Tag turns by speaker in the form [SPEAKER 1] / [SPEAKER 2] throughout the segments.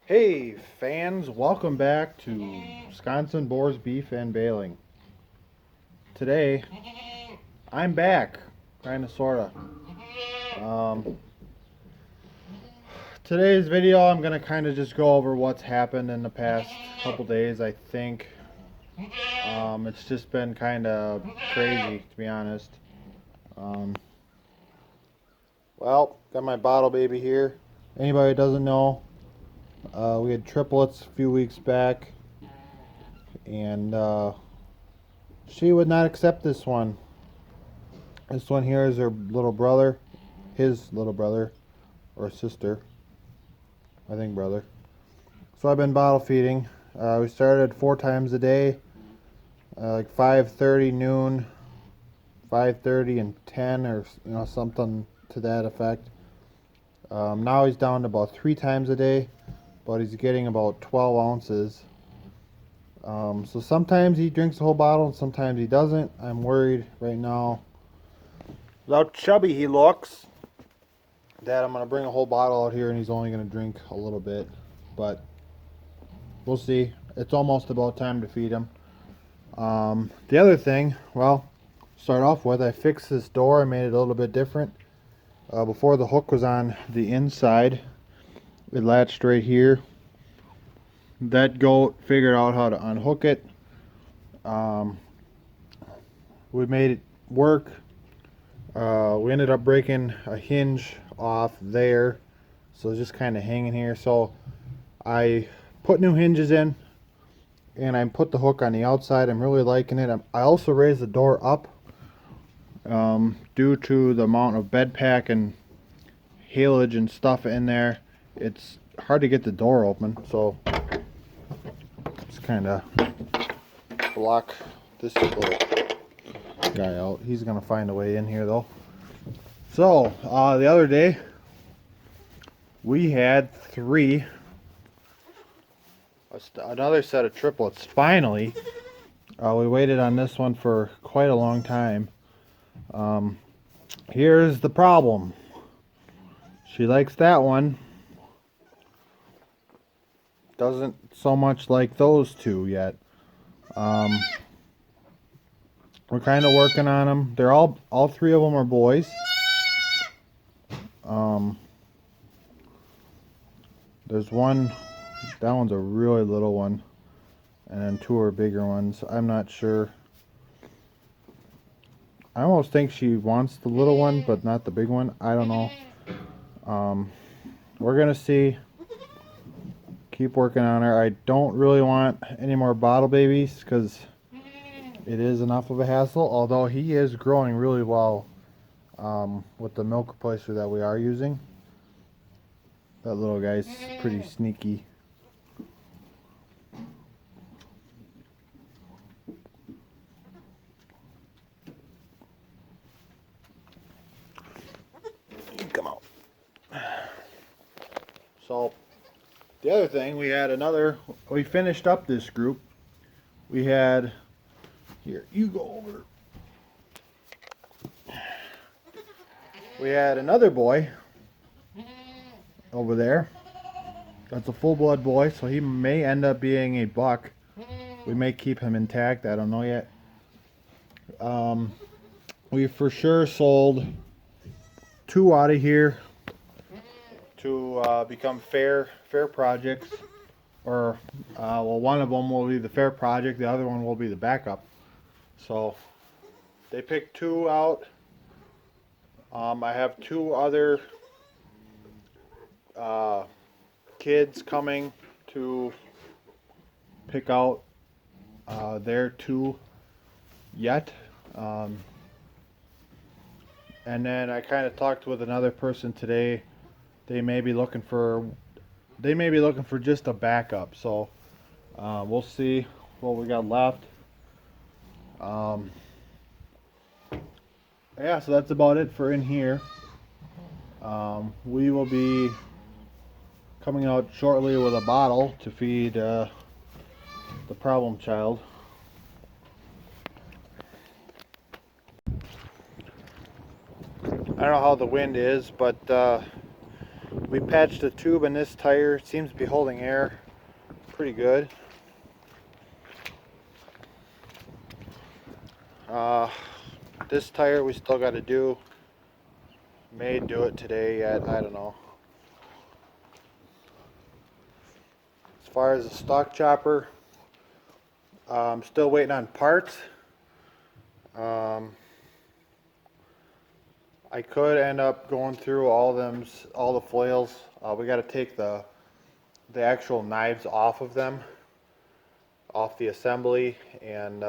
[SPEAKER 1] Hey fans, welcome back to Wisconsin Boars Beef and Baling. Today, I'm back, kinda sorta. Um, Today's video, I'm gonna kinda just go over what's happened in the past couple days. I think it's just been kinda crazy, to be honest. Um, Got my bottle baby here. Anybody who doesn't know, we had triplets a few weeks back, and she would not accept this one. This one here is her little brother, his little brother, or sister, I think brother. So I've been bottle feeding. We started 4 times a day, like 5:30, noon, 5:30, and 10, or something to that effect. Now he's down to about 3 times a day, but he's getting about 12 ounces. So sometimes he drinks the whole bottle, and sometimes he doesn't. I'm worried right now. How chubby he looks, that I'm going to bring a whole bottle out here and he's only going to drink a little bit. But we'll see. It's almost about time to feed him. The other thing, start off with, I fixed this door. I made it a little bit different. Before, the hook was on the inside. It latched right here. That goat figured out how to unhook it. We made it work. We ended up breaking a hinge off there, so it's just kind of hanging here. So I put new hinges in, and I put the hook on the outside. I'm really liking it. I also raised the door up due to the amount of bed pack and haylage and stuff in there. It's hard to get the door open, so just kind of block this little guy out. He's gonna find a way in here though. So the other day we had another set of triplets. Finally, we waited on this one for quite a long time. Here's the problem. She likes that one. Doesn't so much like those two yet. We're kind of working on them. They're all 3 of them are boys. There's one, that one's a really little one, and then 2 are bigger ones. I'm not sure. I almost think she wants the little one, but not the big one. I don't know. We're gonna see. Keep working on her. I don't really want any more bottle babies because it is enough of a hassle, although he is growing really well with the milk replacer that we are using. That little guy's pretty sneaky. Come out. So the other thing, we finished up this group. We had, here, you go over. We had another boy over there. That's a full-blood boy, so he may end up being a buck. We may keep him intact. I don't know yet. We for sure sold 2 out of here to become fair projects. Or, one of them will be the fair project. The other one will be the backup. So they picked 2 out. I have 2 other kids coming to pick out their 2 yet. And then I kind of talked with another person today. They may be looking for just a backup. So we'll see what we got left. Yeah, so that's about it for in here. We will be coming out shortly with a bottle to feed the problem child. I don't know how the wind is, but We patched the tube in this tire. It seems to be holding air pretty good. This tire we still got to do. May do it today yet, I don't know. As far as the stock chopper, I'm still waiting on parts. I could end up going through all the foils. We got to take the actual knives off of them, off the assembly, and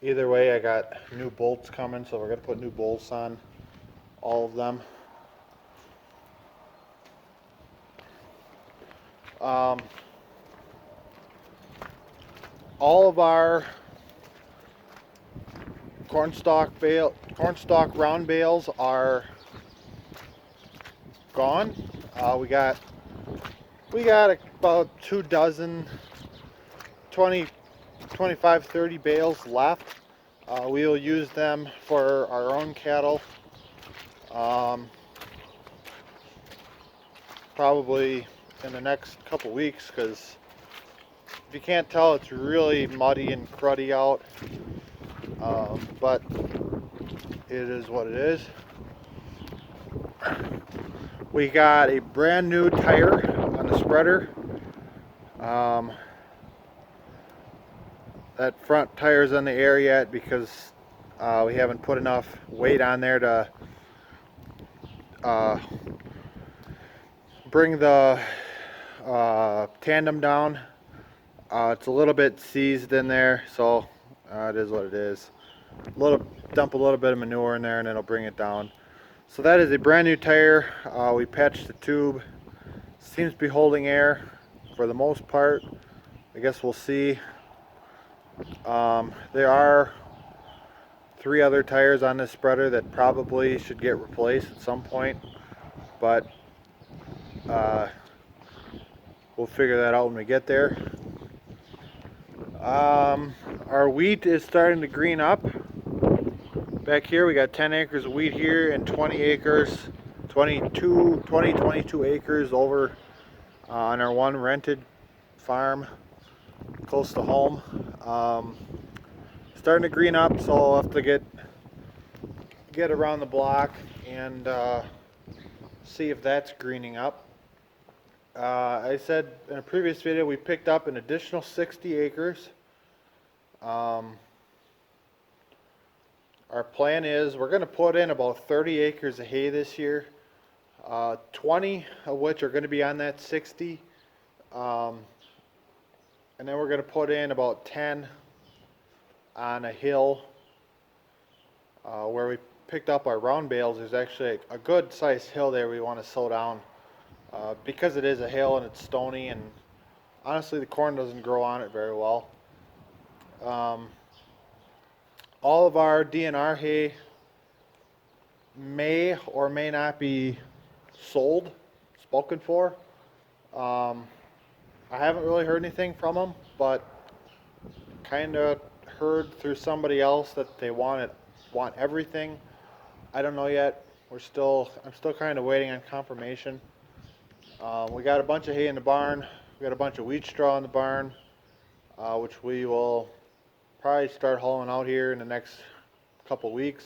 [SPEAKER 1] either way I got new bolts coming, so we're going to put new bolts on all of them. All of our cornstalk round bales are gone. We got about 2 dozen, 20, 25, 30 bales left. We'll use them for our own cattle. Probably in the next couple weeks, because if you can't tell, it's really muddy and cruddy out. But it is what it is. We got a brand new tire on the spreader. That front tire's in the air yet because we haven't put enough weight on there to bring the tandem down. It's a little bit seized in there, so it is what it is. Dump a little bit of manure in there and it'll bring it down. So that is a brand new tire. We patched the tube. Seems to be holding air for the most part. I guess we'll see. There are 3 other tires on this spreader that probably should get replaced at some point, but we'll figure that out when we get there. Our wheat is starting to green up. Back here we got 10 acres of wheat here and 22 acres over on our one rented farm close to home. Starting to green up, so I'll have to get around the block and see if that's greening up. I said in a previous video we picked up an additional 60 acres. Our plan is we're going to put in about 30 acres of hay this year, 20 of which are going to be on that 60, and then we're going to put in about 10 on a hill where we picked up our round bales. There's actually a good sized hill there we want to sow down because it is a hill and it's stony, and honestly the corn doesn't grow on it very well. All of our DNR hay may or may not be sold, spoken for. I haven't really heard anything from them, but kind of heard through somebody else that they want everything. I don't know yet. I'm still kind of waiting on confirmation. We got a bunch of hay in the barn. We got a bunch of wheat straw in the barn, which we will probably start hauling out here in the next couple weeks.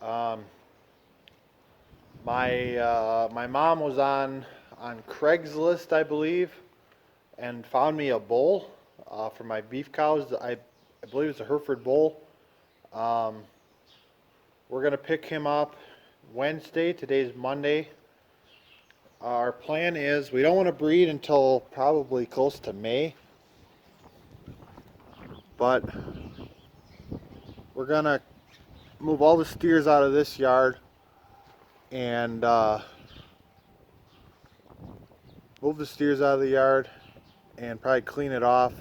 [SPEAKER 1] My mom was on Craigslist, I believe, and found me a bull for my beef cows. I believe it's a Hereford bull. We're gonna pick him up Wednesday. Today's Monday. Our plan is we don't want to breed until probably close to May. But we're gonna move all the steers out of this yard and move the steers out of the yard and probably clean it off,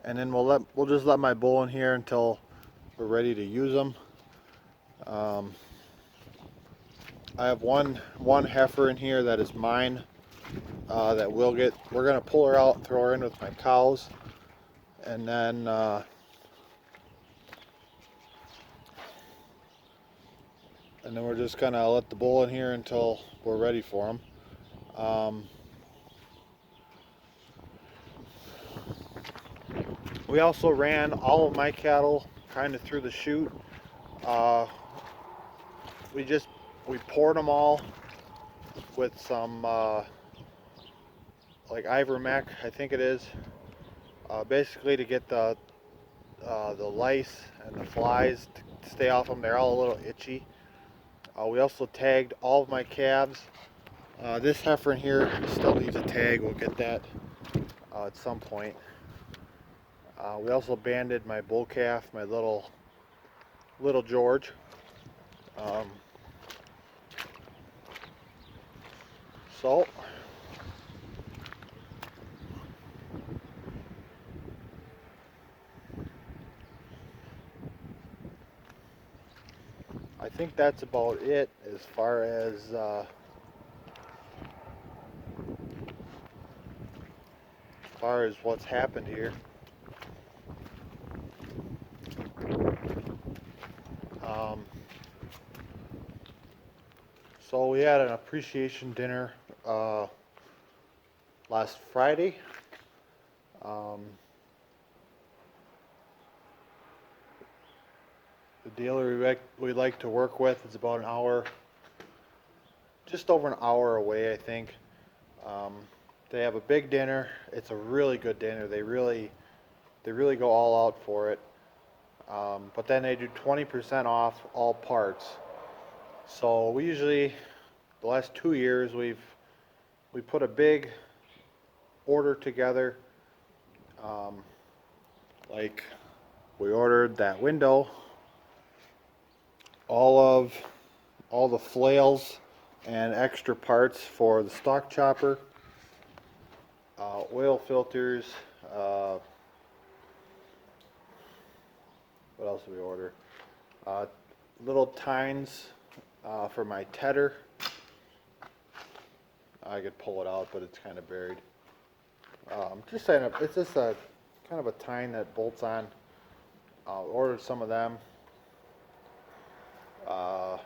[SPEAKER 1] and then we'll just let my bull in here until we're ready to use them. I have one heifer in here that is mine that we're gonna pull her out and throw her in with my cows. And then and then we're just gonna let the bull in here until we're ready for him. We also ran all of my cattle kind of through the chute. Uh, we poured them all with some like Ivermectin, I think it is, basically to get the lice and the flies to stay off them. They're all a little itchy. We also tagged all of my calves. This heifer in here still needs a tag. We'll get that at some point. We also banded my bull calf, my little George. Um, so I think that's about it as far as what's happened here. Um, so we had an appreciation dinner last Friday. The dealer we like to work with is about an hour, just over an hour away, I think. They have a big dinner. It's a really good dinner. They really go all out for it. But then they do 20% off all parts. So we usually, the last 2 years, we put a big order together. Like we ordered that window, all the flails and extra parts for the stock chopper, oil filters. What else did we order? Little tines for my tedder. I could pull it out, but it's kind of buried. Just saying, it's just a kind of a tine that bolts on. Ordered some of them. I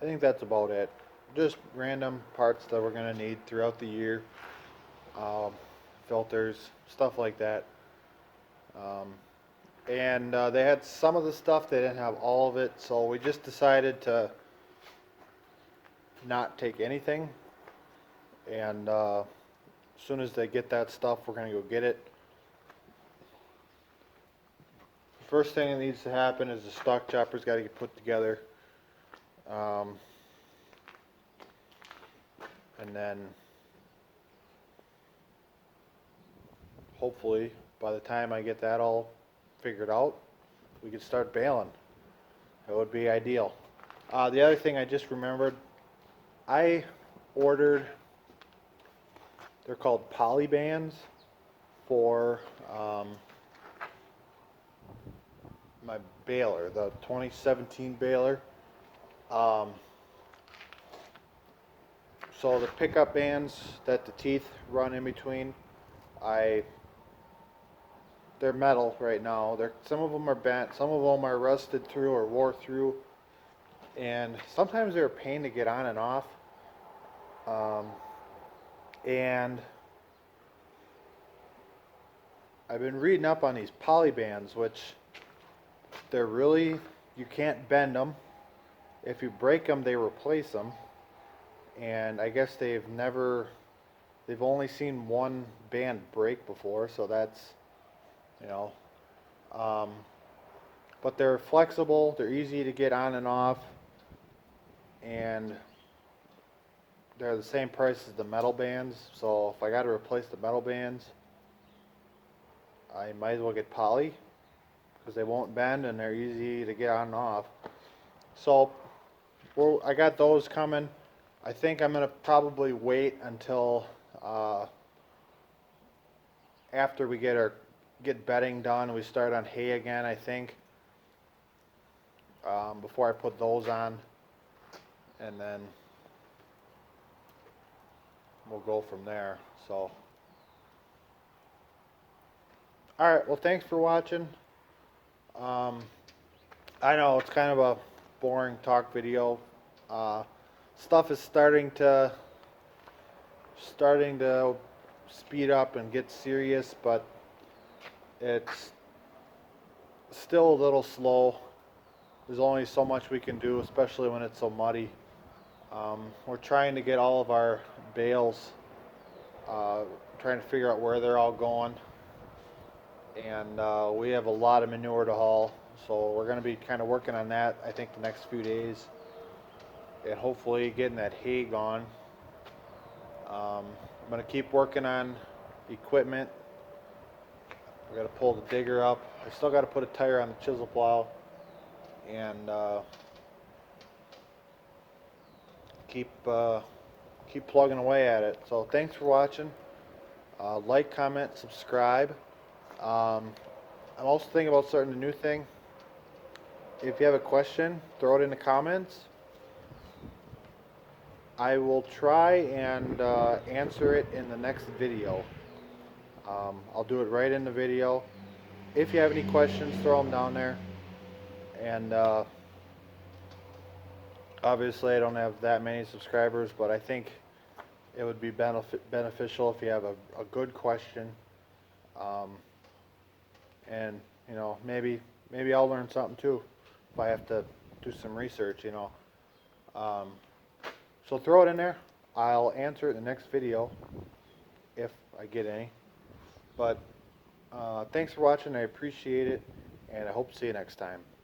[SPEAKER 1] think that's about it. Just random parts that we're going to need throughout the year. Filters, stuff like that. And they had some of the stuff, they didn't have all of it, so we just decided to not take anything. And as soon as they get that stuff, we're going to go get it. First thing that needs to happen is the stock chopper's got to get put together. And then hopefully by the time I get that all figured out, we could start baling. That would be ideal. The other thing I just remembered, I ordered, they're called poly bands for my baler, the 2017 baler. So the pickup bands that the teeth run in between, they're metal right now. Some of them are bent, some of them are rusted through or wore through, and sometimes they're a pain to get on and off. And I've been reading up on these poly bands, which you can't bend them. If you break them, they replace them. And I guess they've only seen one band break before, so that's, but they're flexible, they're easy to get on and off, and they're the same price as the metal bands, so if I got to replace the metal bands, I might as well get poly, because they won't bend and they're easy to get on and off. So, I got those coming. I think I'm going to probably wait until after we get bedding done, we start on hay again, I think, before I put those on, and then we'll go from there. So Alright, well, thanks for watching. Um, I know it's kind of a boring talk video. Uh, Stuff is starting to speed up and get serious, but it's still a little slow. There's only so much we can do, especially when it's so muddy. We're trying to get all of our bales, uh, trying to figure out where they're all going, and we have a lot of manure to haul, so we're going to be kind of working on that, I think, the next few days, and hopefully getting that hay gone. I'm going to keep working on equipment. I got to pull the digger up. I still got to put a tire on the chisel plow, and keep plugging away at it. So thanks for watching. Like, comment, subscribe. Um, I'm also thinking about starting a new thing. If you have a question, throw it in the comments. I will try and answer it in the next video. I'll do it right in the video. If you have any questions, throw them down there. And obviously I don't have that many subscribers, but I think it would be beneficial if you have a good question. Um, and maybe I'll learn something too if I have to do some research. Um, so throw it in there. I'll answer it in the next video if I get any. But thanks for watching. I appreciate it, and I hope to see you next time.